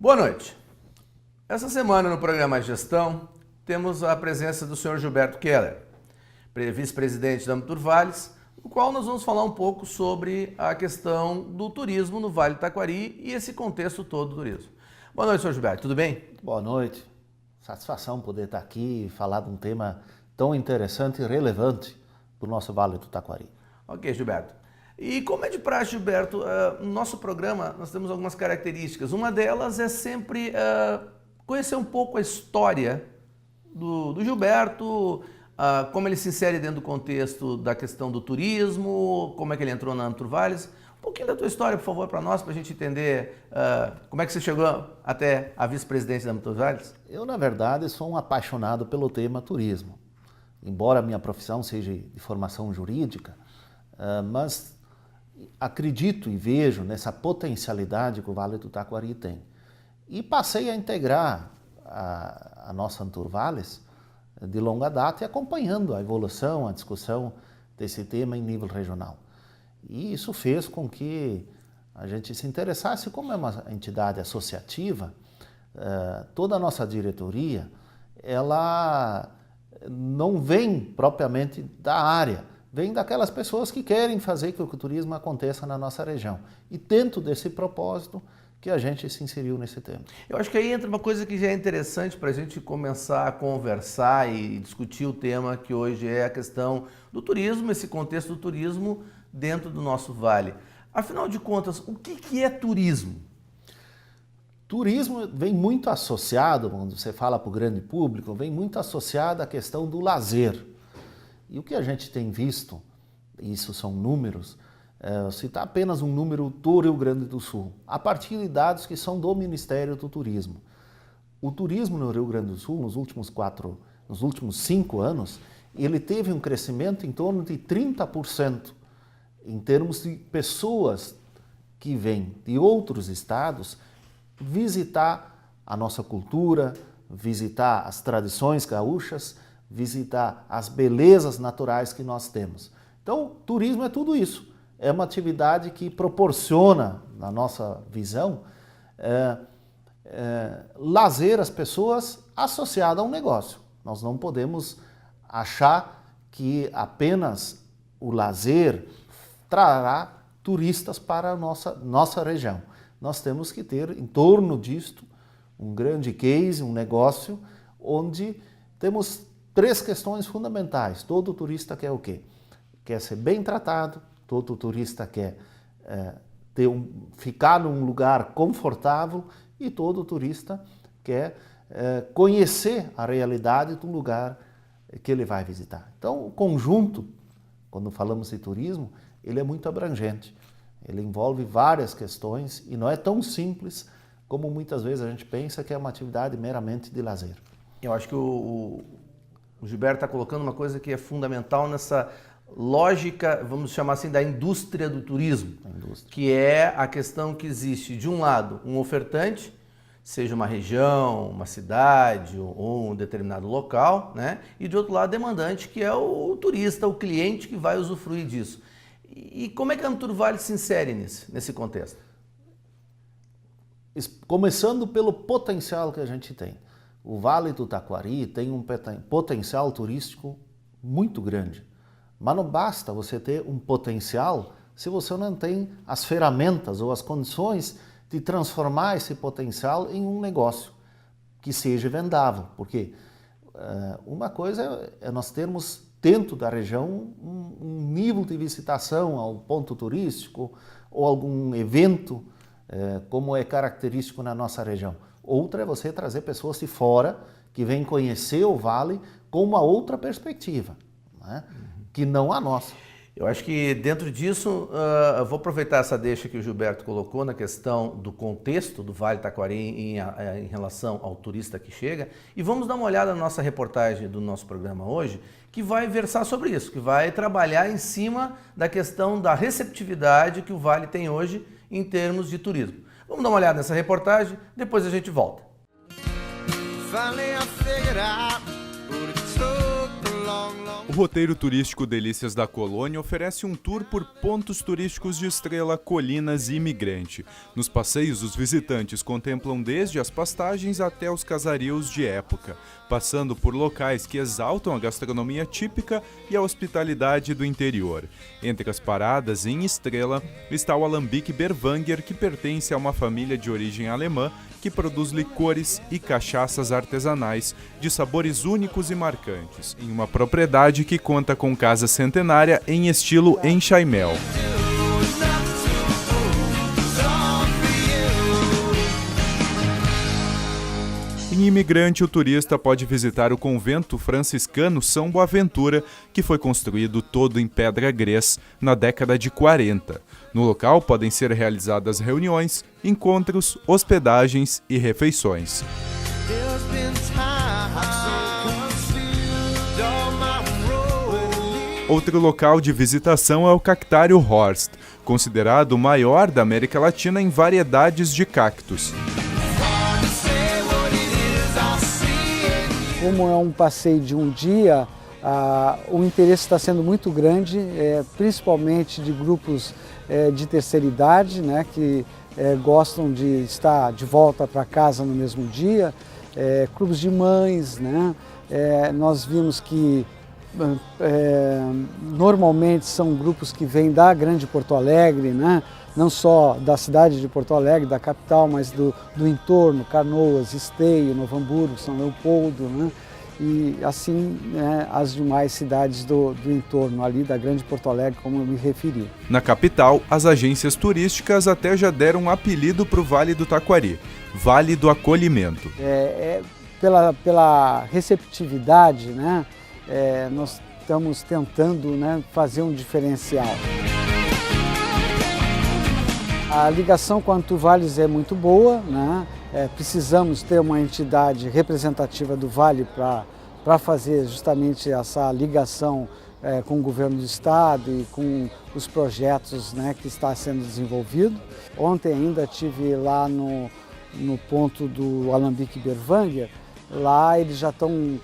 Boa noite. Essa semana no programa Gestão temos a presença do senhor Gilberto Keller, vice-presidente da Turvales, no qual nós vamos falar um pouco sobre a questão do turismo no Vale do Taquari e esse contexto todo do turismo. Boa noite, senhor Gilberto, tudo bem? Boa noite. Satisfação poder estar aqui e falar de um tema tão interessante e relevante para o nosso Vale do Taquari. Ok, Gilberto. E como é de praxe, Gilberto, no nosso programa nós temos algumas características. Uma delas é sempre conhecer um pouco a história do Gilberto, como ele se insere dentro do contexto da questão do turismo, como é que ele entrou na Turvales. Um pouquinho da tua história, por favor, para nós, para a gente entender como é que você chegou até a vice-presidência da Turvales. Eu, na verdade, sou um apaixonado pelo tema turismo. Embora a minha profissão seja de formação jurídica, mas acredito e vejo nessa potencialidade que o Vale do Taquari tem. E passei a integrar a nossa Turvales de longa data e acompanhando a evolução, a discussão desse tema em nível regional. E isso fez com que a gente se interessasse, como é uma entidade associativa, toda a nossa diretoria, ela não vem propriamente da área, vem daquelas pessoas que querem fazer que o turismo aconteça na nossa região. E dentro desse propósito que a gente se inseriu nesse tema. Eu acho que aí entra uma coisa que já é interessante para a gente começar a conversar e discutir o tema que hoje é a questão do turismo, esse contexto do turismo dentro do nosso vale. Afinal de contas, o que é turismo? Turismo vem muito associado, quando você fala para o grande público, vem muito associado à questão do lazer. E o que a gente tem visto, isso são números, citar apenas um número do Rio Grande do Sul, a partir de dados que são do Ministério do Turismo. O turismo no Rio Grande do Sul, nos últimos 5 anos, ele teve um crescimento em torno de 30%, em termos de pessoas que vêm de outros estados visitar a nossa cultura, visitar as tradições gaúchas, visitar as belezas naturais que nós temos. Então, turismo é tudo isso. É uma atividade que proporciona, na nossa visão, lazer às pessoas associado a um negócio. Nós não podemos achar que apenas o lazer trará turistas para a nossa região. Nós temos que ter em torno disto um grande case, um negócio, onde temos 3 questões fundamentais. Todo turista quer o quê? Quer ser bem tratado, todo turista quer ficar num lugar confortável e todo turista quer conhecer a realidade do lugar que ele vai visitar. Então, o conjunto, quando falamos de turismo, ele é muito abrangente. Ele envolve várias questões e não é tão simples como muitas vezes a gente pensa que é uma atividade meramente de lazer. Eu acho que o Gilberto está colocando uma coisa que é fundamental nessa lógica, vamos chamar assim, da indústria do turismo, que é a questão que existe, de um lado, um ofertante, seja uma região, uma cidade ou um determinado local, né? E de outro lado, demandante, que é o turista, o cliente que vai usufruir disso. E como é que a Turvales se insere nesse contexto? Começando pelo potencial que a gente tem. O Vale do Taquari tem um potencial turístico muito grande. Mas não basta você ter um potencial se você não tem as ferramentas ou as condições de transformar esse potencial em um negócio que seja vendável. Porque uma coisa é nós termos dentro da região um nível de visitação ao ponto turístico ou algum evento como é característico na nossa região. Outra é você trazer pessoas de fora que vêm conhecer o Vale com uma outra perspectiva, né? Que não a nossa. Eu acho que dentro disso, eu vou aproveitar essa deixa que o Gilberto colocou na questão do contexto do Vale do Taquari em relação ao turista que chega, e vamos dar uma olhada na nossa reportagem do nosso programa hoje, que vai versar sobre isso, que vai trabalhar em cima da questão da receptividade que o Vale tem hoje em termos de turismo. Vamos dar uma olhada nessa reportagem, depois a gente volta. O roteiro turístico Delícias da Colônia oferece um tour por pontos turísticos de Estrela, Colinas e Imigrante. Nos passeios, os visitantes contemplam desde as pastagens até os casarios de época, passando por locais que exaltam a gastronomia típica e a hospitalidade do interior. Entre as paradas em Estrela está o Alambique Berwanger, que pertence a uma família de origem alemã que produz licores e cachaças artesanais de sabores únicos e marcantes, em uma propriedade que conta com casa centenária em estilo enxaimel. Em Imigrante, o turista pode visitar o convento franciscano São Boaventura, que foi construído todo em pedra grés na década de 40. No local podem ser realizadas reuniões, encontros, hospedagens e refeições. Outro local de visitação é o Cactário Horst, considerado o maior da América Latina em variedades de cactos. Como é um passeio de um dia, o interesse está sendo muito grande, principalmente de grupos de terceira idade, né, que gostam de estar de volta para casa no mesmo dia, clubes de mães, né, nós vimos que normalmente são grupos que vêm da Grande Porto Alegre, né, não só da cidade de Porto Alegre, da capital, mas do entorno, Canoas, Esteio, Novo Hamburgo, São Leopoldo, né? E assim, né, as demais cidades do entorno ali da Grande Porto Alegre, como eu me referi. Na capital, as agências turísticas até já deram um apelido para o Vale do Taquari, Vale do Acolhimento. Pela receptividade, né, nós estamos tentando, né, fazer um diferencial. A ligação com a Anturvales é muito boa, né? Precisamos ter uma entidade representativa do Vale para fazer justamente essa ligação com o governo do estado e com os projetos, né, que está sendo desenvolvido. Ontem ainda estive lá no ponto do Alambique Berwanger. Lá eles já estão,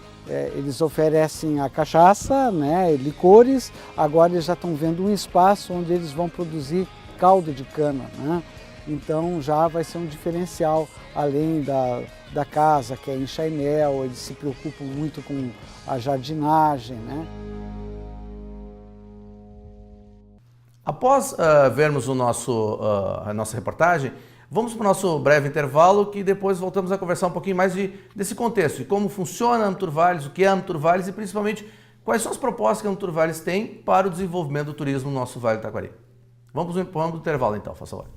eles oferecem a cachaça, né, licores. Agora eles já estão vendo um espaço onde eles vão produzir caldo de cana, né? Então já vai ser um diferencial, além da casa, que é em enxaimel, eles se preocupam muito com a jardinagem, né? Após vermos a nossa reportagem, vamos para o nosso breve intervalo, que depois voltamos a conversar um pouquinho mais desse contexto, de como funciona a Anturvales, o que é a Anturvales e principalmente quais são as propostas que a Anturvales tem para o desenvolvimento do turismo no nosso Vale do Taquari. Vamos para o intervalo então, faça favor.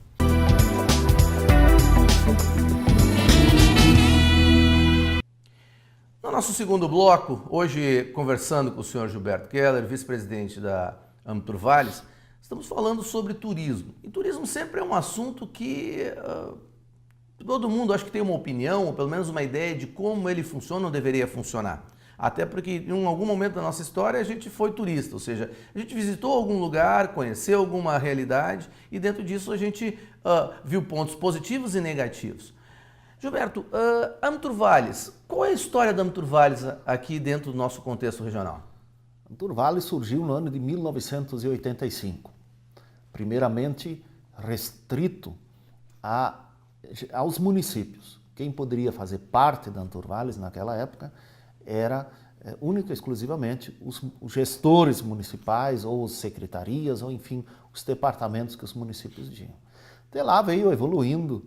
No nosso segundo bloco, hoje conversando com o senhor Gilberto Keller, vice-presidente da Anturvales, estamos falando sobre turismo. E turismo sempre é um assunto que todo mundo acho que tem uma opinião, ou pelo menos uma ideia de como ele funciona ou deveria funcionar. Até porque em algum momento da nossa história a gente foi turista, ou seja, a gente visitou algum lugar, conheceu alguma realidade e dentro disso a gente viu pontos positivos e negativos. Gilberto, a Anturvales, qual é a história da Anturvales aqui dentro do nosso contexto regional? A Anturvales surgiu no ano de 1985, primeiramente restrito aos municípios. Quem poderia fazer parte da Anturvales naquela época era única e exclusivamente os gestores municipais ou as secretarias ou enfim os departamentos que os municípios tinham. De lá veio evoluindo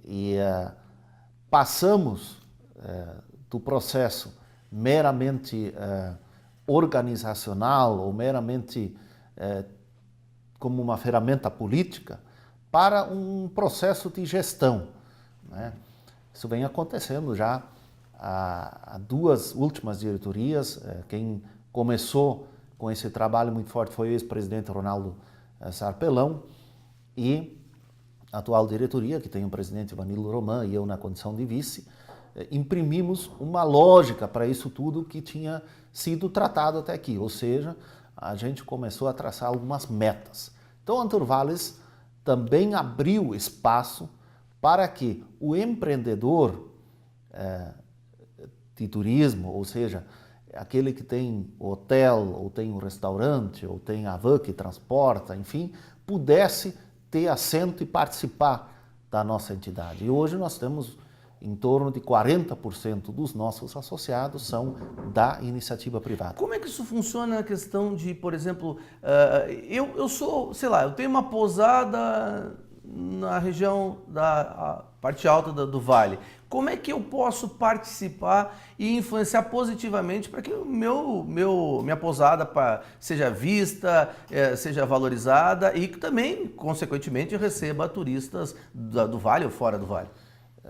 e passamos do processo meramente organizacional ou meramente como uma ferramenta política para um processo de gestão, né? Isso vem acontecendo já há duas últimas diretorias. Quem começou com esse trabalho muito forte foi o ex-presidente Ronaldo Sarpelão e a atual diretoria, que tem o presidente Vanilo Roman e eu na condição de vice, imprimimos uma lógica para isso tudo que tinha sido tratado até aqui, ou seja, a gente começou a traçar algumas metas. Então a Anturvales também abriu espaço para que o empreendedor de turismo, ou seja, aquele que tem hotel, ou tem um restaurante, ou tem a van que transporta, enfim, pudesse ter assento e participar da nossa entidade. E hoje nós temos em torno de 40% dos nossos associados são da iniciativa privada. Como é que isso funciona na questão de, por exemplo, eu sou, sei lá, eu tenho uma pousada na região da parte alta do Vale. Como é que eu posso participar e influenciar positivamente para que minha pousada seja vista, seja valorizada e que também, consequentemente, receba turistas do Vale ou fora do Vale?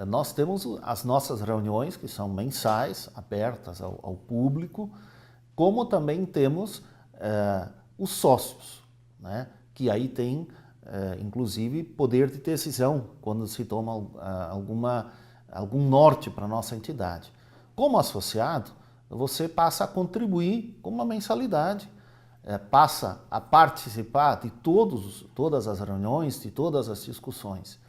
Nós temos as nossas reuniões, que são mensais, abertas ao público, como também temos os sócios, né? Que aí tem, inclusive, poder de decisão quando se toma algum norte para a nossa entidade. Como associado, você passa a contribuir com uma mensalidade, passa a participar de todas as reuniões, de todas as discussões.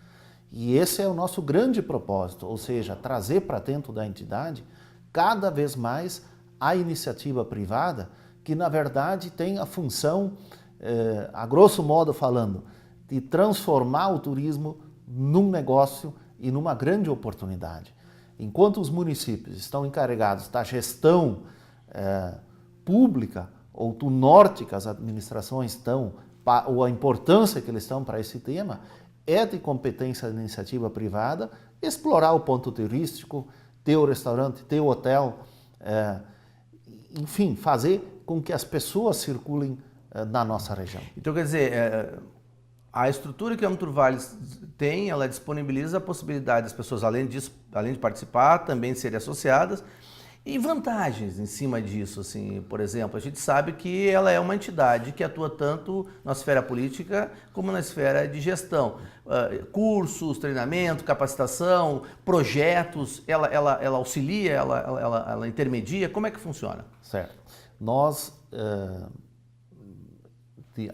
E esse é o nosso grande propósito, ou seja, trazer para dentro da entidade cada vez mais a iniciativa privada, que na verdade tem a função, a grosso modo falando, de transformar o turismo num negócio e numa grande oportunidade. Enquanto os municípios estão encarregados da gestão pública ou do norte que as administrações estão, ou a importância que eles estão para esse tema, é de competência da iniciativa privada explorar o ponto turístico, ter o restaurante, ter o hotel, enfim, fazer com que as pessoas circulem na nossa região. Então, quer dizer, a estrutura que a Nutrvales tem, ela disponibiliza a possibilidade das pessoas, além de participar, também serem associadas. E vantagens em cima disso, assim, por exemplo, a gente sabe que ela é uma entidade que atua tanto na esfera política como na esfera de gestão. Cursos, treinamento, capacitação, projetos, ela auxilia, ela intermedia, como é que funciona? Certo. Nós,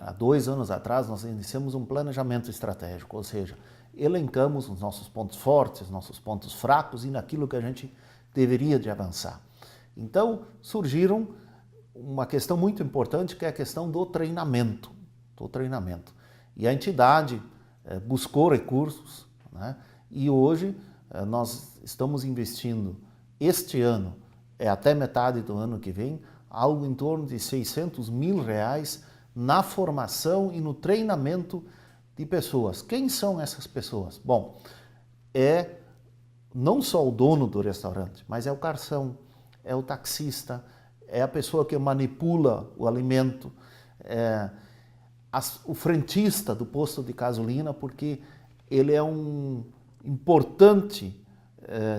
há 2 anos atrás, nós iniciamos um planejamento estratégico, ou seja, elencamos os nossos pontos fortes, nossos pontos fracos e naquilo que a gente deveria de avançar. Então, surgiram uma questão muito importante, que é a questão do treinamento. E a entidade buscou recursos, né? E hoje nós estamos investindo, este ano, até metade do ano que vem, algo em torno de R$600 mil na formação e no treinamento de pessoas. Quem são essas pessoas? Bom, não só o dono do restaurante, mas é o garçom, é o taxista, é a pessoa que manipula o alimento, o frentista do posto de gasolina, porque ele é um importante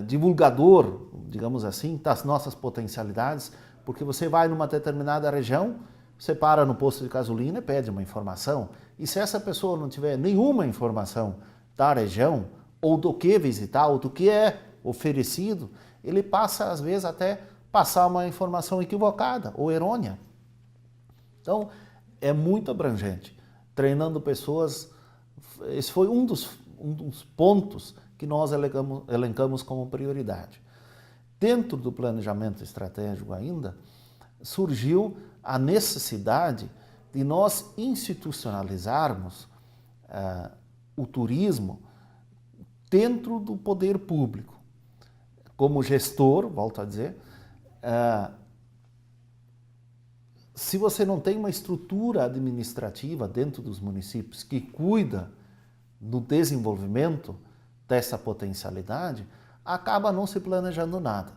divulgador, digamos assim, das nossas potencialidades, porque você vai numa determinada região, você para no posto de gasolina e pede uma informação, e se essa pessoa não tiver nenhuma informação da região, ou do que visitar, ou do que é oferecido, ele passa, às vezes, até passar uma informação equivocada ou errônea. Então, é muito abrangente. Treinando pessoas, esse foi um dos pontos que nós elencamos como prioridade. Dentro do planejamento estratégico ainda, surgiu a necessidade de nós institucionalizarmos o turismo dentro do poder público. Como gestor, volto a dizer, se você não tem uma estrutura administrativa dentro dos municípios que cuida do desenvolvimento dessa potencialidade, acaba não se planejando nada.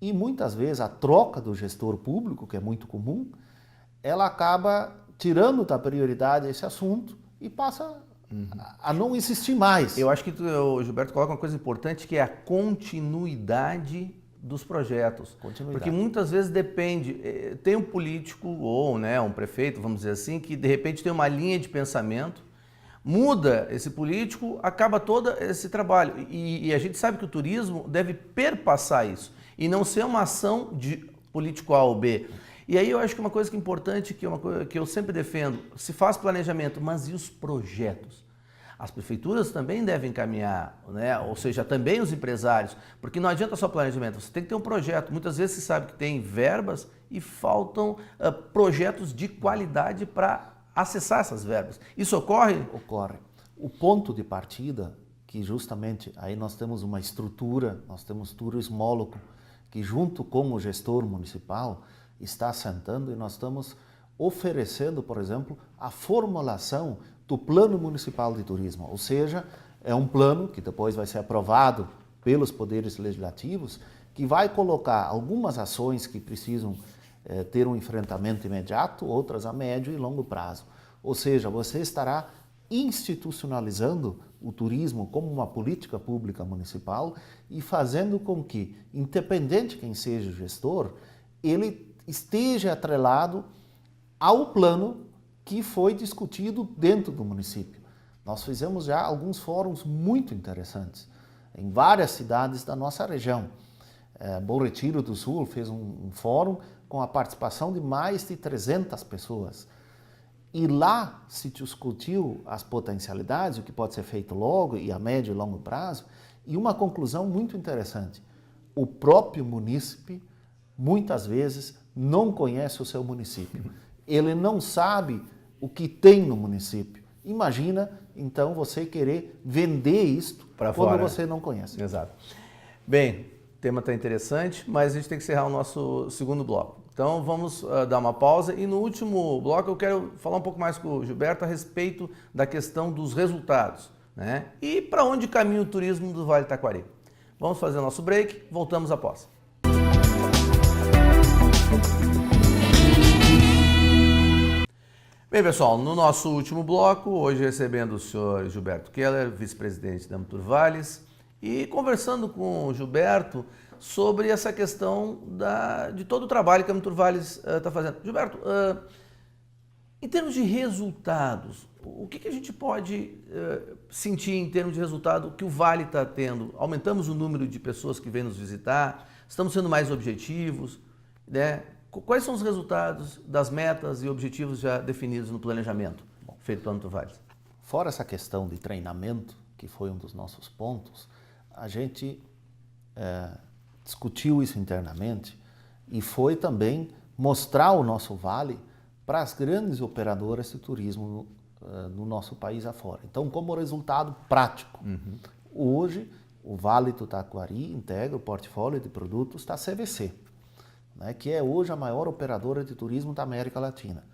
E muitas vezes a troca do gestor público, que é muito comum, ela acaba tirando da prioridade esse assunto e passa a não existir mais. Eu acho que o Gilberto coloca uma coisa importante, que é a continuidade dos projetos. Porque muitas vezes depende, tem um político ou um prefeito, vamos dizer assim, que de repente tem uma linha de pensamento, muda esse político, acaba todo esse trabalho. E a gente sabe que o turismo deve perpassar isso e não ser uma ação de político A ou B. E aí eu acho que uma coisa que é importante, que é uma coisa que eu sempre defendo, se faz planejamento, mas e os projetos? As prefeituras também devem caminhar, né? Ou seja, também os empresários, porque não adianta só planejamento, você tem que ter um projeto. Muitas vezes se sabe que tem verbas e faltam projetos de qualidade para acessar essas verbas. Isso ocorre? Ocorre. O ponto de partida, que justamente aí nós temos uma estrutura, nós temos turismólogo, que junto com o gestor municipal está sentando e nós estamos oferecendo, por exemplo, a formulação do Plano Municipal de Turismo, ou seja, é um plano que depois vai ser aprovado pelos poderes legislativos, que vai colocar algumas ações que precisam ter um enfrentamento imediato, outras a médio e longo prazo. Ou seja, você estará institucionalizando o turismo como uma política pública municipal e fazendo com que, independente quem seja o gestor, ele esteja atrelado ao plano que foi discutido dentro do município. Nós fizemos já alguns fóruns muito interessantes em várias cidades da nossa região. Bom Retiro do Sul fez um fórum com a participação de mais de 300 pessoas. E lá se discutiu as potencialidades, o que pode ser feito logo e a médio e longo prazo, e uma conclusão muito interessante. O próprio munícipe, muitas vezes, não conhece o seu município. Ele não sabe o que tem no município. Imagina, então, você querer vender isto pra quando fora, você não conhece. Exato. Bem, o tema está interessante, mas a gente tem que encerrar o nosso segundo bloco. Então vamos dar uma pausa e no último bloco eu quero falar um pouco mais com o Gilberto a respeito da questão dos resultados, né? E para onde caminha o turismo do Vale do Taquari. Vamos fazer o nosso break, voltamos após. Bem, pessoal, no nosso último bloco, hoje recebendo o senhor Gilberto Keller, vice-presidente da Amaturvales, e conversando com o Gilberto sobre essa questão de todo o trabalho que a Amaturvales está fazendo. Gilberto, em termos de resultados, o que a gente pode sentir em termos de resultado que o Vale está tendo? Aumentamos o número de pessoas que vêm nos visitar, estamos sendo mais objetivos, né? Quais são os resultados das metas e objetivos já definidos no planejamento feito pela Amaturvales? Fora essa questão de treinamento, que foi um dos nossos pontos, a gente discutiu isso internamente e foi também mostrar o nosso Vale para as grandes operadoras de turismo no nosso país afora. Então, como resultado prático, hoje o Vale do Taquari integra o portfólio de produtos da CVC, né, que é hoje a maior operadora de turismo da América Latina.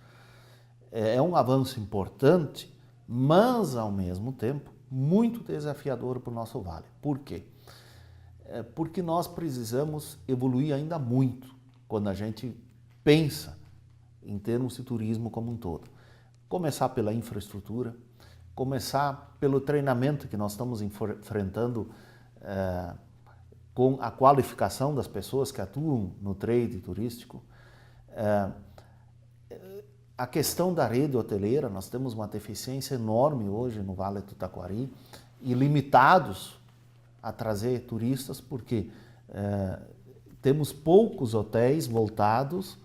É um avanço importante, mas ao mesmo tempo muito desafiador para o nosso Vale. Por quê? Porque nós precisamos evoluir ainda muito quando a gente pensa em termos de turismo como um todo. Começar pela infraestrutura, começar pelo treinamento que nós estamos enfrentando com a qualificação das pessoas que atuam no trade turístico. A questão da rede hoteleira, nós temos uma deficiência enorme hoje no Vale do Taquari e limitados a trazer turistas porque temos poucos hotéis voltados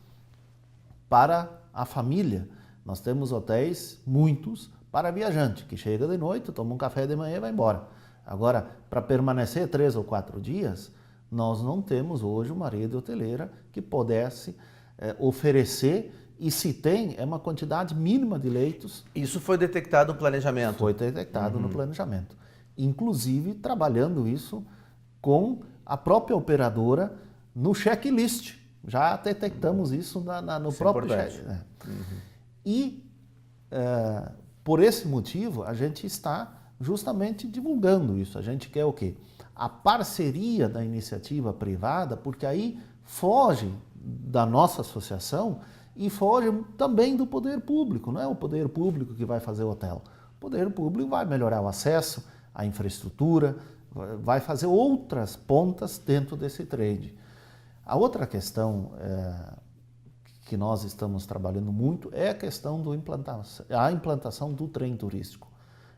para a família. Nós temos hotéis, muitos, para viajante, que chega de noite, toma um café de manhã e vai embora. Agora, para permanecer 3 ou 4 dias, nós não temos hoje uma rede hoteleira que pudesse oferecer, e se tem, é uma quantidade mínima de leitos. Isso foi detectado no planejamento? Foi detectado no planejamento. Inclusive, trabalhando isso com a própria operadora no checklist. Já detectamos isso no próprio checklist. E, por esse motivo, a gente está justamente divulgando isso. A gente quer o quê? A parceria da iniciativa privada, porque aí foge da nossa associação e foge também do poder público. Não é o poder público que vai fazer o hotel. O poder público vai melhorar o acesso, a infraestrutura, vai fazer outras pontas dentro desse trade. A outra questão que nós estamos trabalhando muito é a questão da implantação do trem turístico.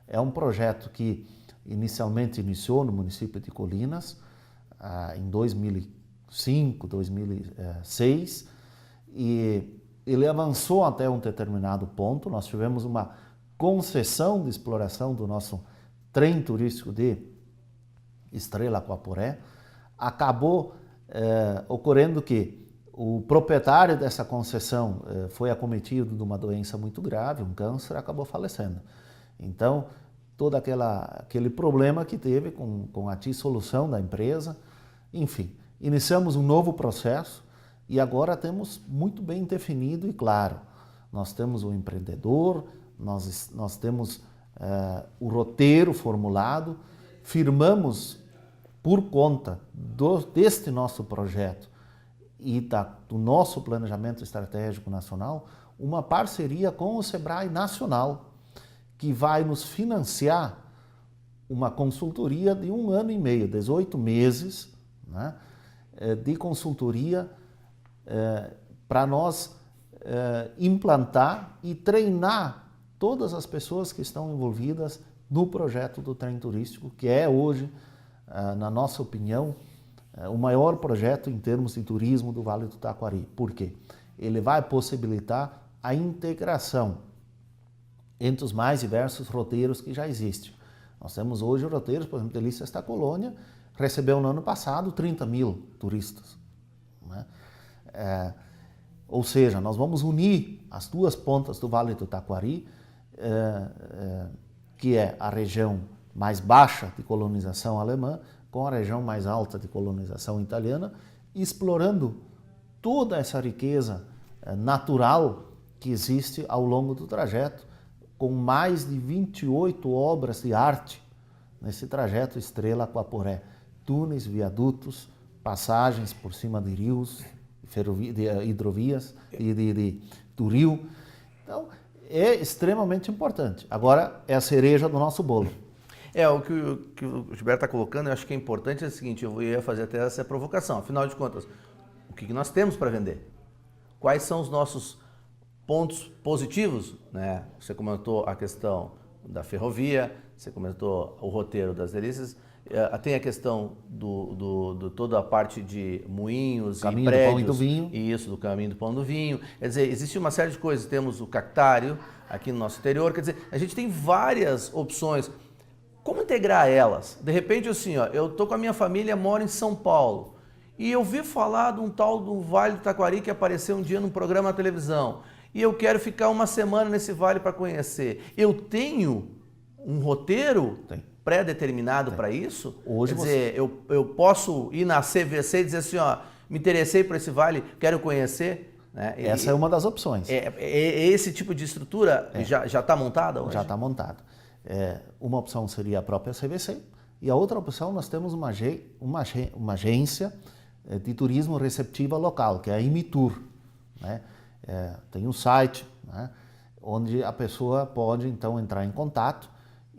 É um projeto que inicialmente iniciou no município de Colinas em 2005, 2006 e ele avançou até um determinado ponto. Nós tivemos uma concessão de exploração do nosso trem turístico de Estrela Guaporé, acabou ocorrendo que o proprietário dessa concessão foi acometido de uma doença muito grave, um câncer, acabou falecendo. Então, todo aquele problema que teve com a dissolução da empresa, enfim, iniciamos um novo processo e agora temos muito bem definido e claro, nós temos o empreendedor, nós temos o roteiro formulado, firmamos por conta deste nosso projeto e do nosso planejamento estratégico nacional, uma parceria com o Sebrae Nacional, que vai nos financiar uma consultoria de 1 ano e meio, 18 meses, né, de consultoria para nós implantar e treinar todas as pessoas que estão envolvidas no projeto do trem turístico, que é hoje, na nossa opinião, o maior projeto em termos de turismo do Vale do Taquari. Por quê? Ele vai possibilitar a integração entre os mais diversos roteiros que já existem. Nós temos hoje roteiros, por exemplo, Delícias da Colônia, recebeu no ano passado 30 mil turistas, né? Ou seja, nós vamos unir as duas pontas do Vale do Taquari, que é a região mais baixa de colonização alemã, com a região mais alta de colonização italiana, explorando toda essa riqueza natural que existe ao longo do trajeto, com mais de 28 obras de arte nesse trajeto Estrela Guaporé. Túneis, viadutos, passagens por cima de rios, de hidrovias e do rio. Então, é extremamente importante. Agora, é a cereja do nosso bolo. O que o Gilberto está colocando, eu acho que é importante, é o seguinte, eu ia fazer até essa provocação. Afinal de contas, o que nós temos para vender? Quais são os nossos pontos positivos, né? Você comentou a questão da ferrovia, você comentou o roteiro das delícias, tem a questão do toda a parte de moinhos caminho e prédios. Do pão e do vinho. Isso, do caminho do pão e do vinho. Quer dizer, existe uma série de coisas. Temos o cactário aqui no nosso interior, quer dizer, a gente tem várias opções. Como integrar elas? De repente, assim, eu tô com a minha família, moro em São Paulo, e eu vi falar de um tal do Vale do Taquari que apareceu um dia num programa na televisão, e eu quero ficar uma semana nesse vale para conhecer. Eu tenho um roteiro pré-determinado para isso? Hoje quer dizer, eu posso ir na CVC e dizer assim, me interessei por esse vale, quero conhecer? Né? Essa é uma das opções. Esse tipo de estrutura já está montada hoje? Já está montada. Uma opção seria a própria CVC e a outra opção nós temos uma agência de turismo receptiva local, que é a Imitur, né? Tem um site, né, onde a pessoa pode então entrar em contato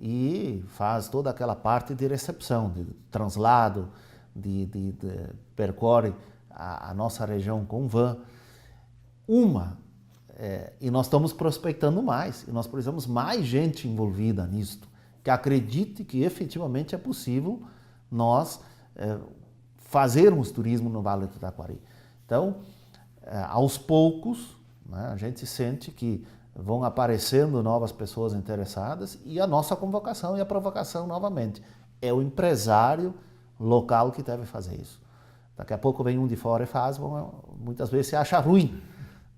e faz toda aquela parte de recepção, de translado, de percorre a nossa região com van. E nós estamos prospectando mais, e nós precisamos mais gente envolvida nisto, que acredite que efetivamente é possível nós fazermos turismo no Vale do Taquari. Então, aos poucos, né, a gente sente que vão aparecendo novas pessoas interessadas e a nossa convocação e a provocação novamente. É o empresário local que deve fazer isso. Daqui a pouco vem um de fora e faz, muitas vezes se acha ruim,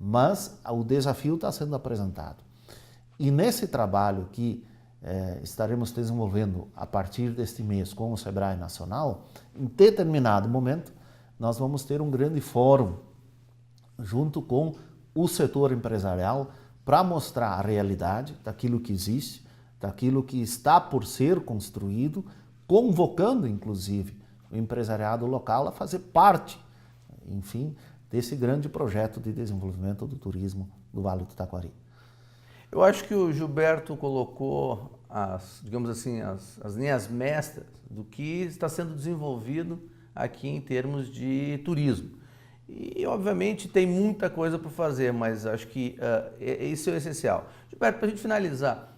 mas o desafio está sendo apresentado. E nesse trabalho que estaremos desenvolvendo a partir deste mês com o Sebrae Nacional, em determinado momento, nós vamos ter um grande fórum junto com o setor empresarial para mostrar a realidade daquilo que existe, daquilo que está por ser construído, convocando inclusive o empresariado local a fazer parte, enfim, desse grande projeto de desenvolvimento do turismo do Vale do Taquari. Eu acho que o Gilberto colocou digamos assim, as linhas mestras do que está sendo desenvolvido aqui em termos de turismo. E, obviamente, tem muita coisa por fazer, mas acho que isso é o essencial. Gilberto, para a gente finalizar,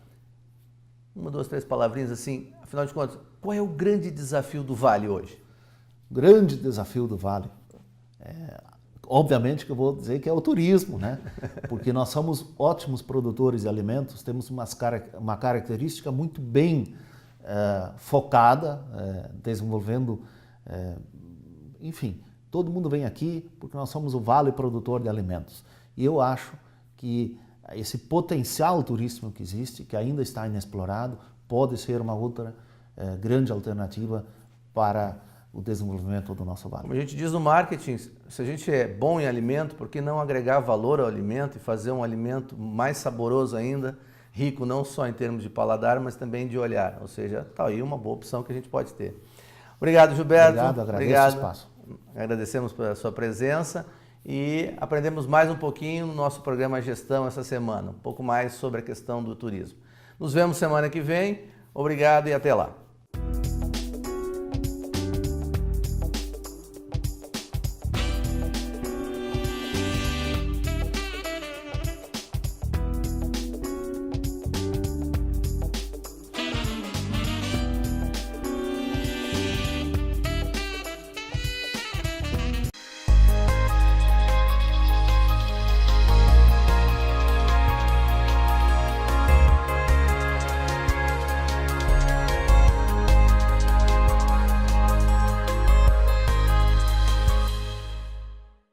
1, 2, 3 palavrinhas assim, afinal de contas, qual é o grande desafio do Vale hoje? O grande desafio do Vale, obviamente que eu vou dizer que é o turismo, né? Porque nós somos ótimos produtores de alimentos, temos uma característica muito bem focada, desenvolvendo, enfim, todo mundo vem aqui porque nós somos o vale produtor de alimentos. E eu acho que esse potencial turístico que existe, que ainda está inexplorado, pode ser uma outra grande alternativa para o desenvolvimento do nosso vale. Como a gente diz no marketing, se a gente é bom em alimento, por que não agregar valor ao alimento e fazer um alimento mais saboroso ainda, rico não só em termos de paladar, mas também de olhar. Ou seja, está aí uma boa opção que a gente pode ter. Obrigado, Gilberto. Obrigado, agradeço o espaço. Agradecemos pela sua presença e aprendemos mais um pouquinho no nosso programa Gestão essa semana, um pouco mais sobre a questão do turismo. Nos vemos semana que vem. Obrigado e até lá.